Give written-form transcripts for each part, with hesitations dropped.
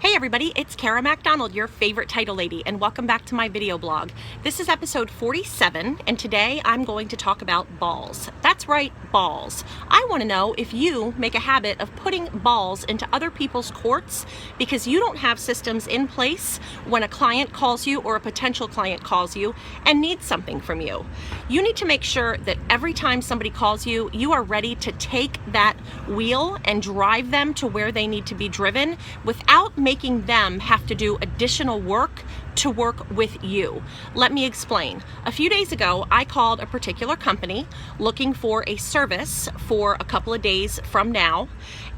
Hey everybody, it's Kara MacDonald, your favorite title lady, and welcome back to my video blog. This is episode 47, and today I'm going to talk about balls. That's right, balls. I want to know if you make a habit of putting balls into other people's courts because you don't have systems in place when a client calls you or a potential client calls you and needs something from you. You need to make sure that every time somebody calls you, you are ready to take that wheel and drive them to where they need to be driven without making them have to do additional work to work with you. Let me explain. A few days ago, I called a particular company looking for a service for a couple of days from now,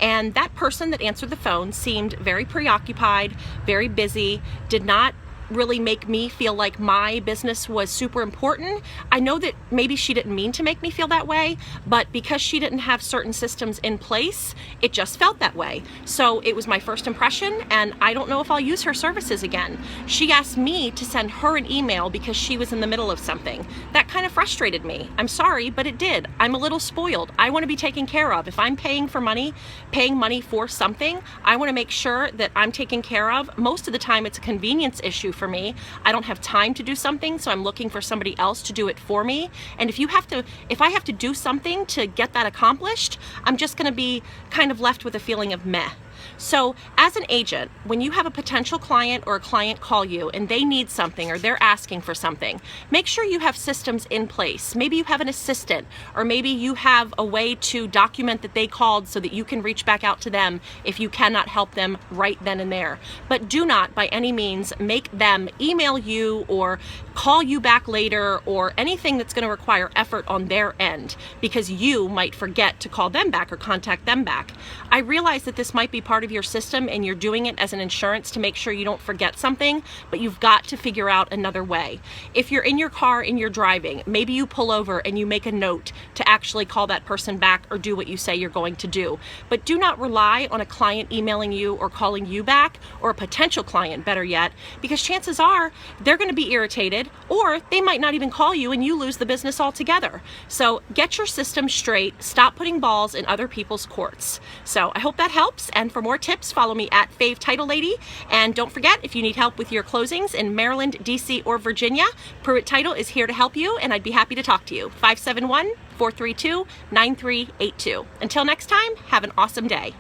and that person that answered the phone seemed very preoccupied, very busy, did not really make me feel like my business was super important. I know that maybe she didn't mean to make me feel that way, but because she didn't have certain systems in place, it just felt that way. So it was my first impression, and I don't know if I'll use her services again. She asked me to send her an email because she was in the middle of something. That kind of frustrated me. I'm sorry, but it did. I'm a little spoiled. I want to be taken care of. If I'm paying money for something, I want to make sure that I'm taken care of. Most of the time, it's a convenience issue for me. I don't have time to do something, so I'm looking for somebody else to do it for me. And if I have to do something to get that accomplished, I'm just going to be kind of left with a feeling of meh. So as an agent, when you have a potential client or a client call you and they need something or they're asking for something, make sure you have systems in place. Maybe you have an assistant, or maybe you have a way to document that they called so that you can reach back out to them if you cannot help them right then and there. But do not by any means make them email you or call you back later or anything that's going to require effort on their end, because you might forget to call them back or contact them back. I realize that this might be part of your system and you're doing it as an insurance to make sure you don't forget something, but you've got to figure out another way. If you're in your car and you're driving, maybe you pull over and you make a note to actually call that person back or do what you say you're going to do. But do not rely on a client emailing you or calling you back, or a potential client, better yet, because chances are they're going to be irritated, or they might not even call you and you lose the business altogether. So get your system straight. Stop putting balls in other people's courts. So I hope that helps, and for more tips, follow me at Fave Title Lady. And don't forget, if you need help with your closings in Maryland, DC, or Virginia, Pruitt Title is here to help you, and I'd be happy to talk to you. 571-432-9382. Until next time, have an awesome day.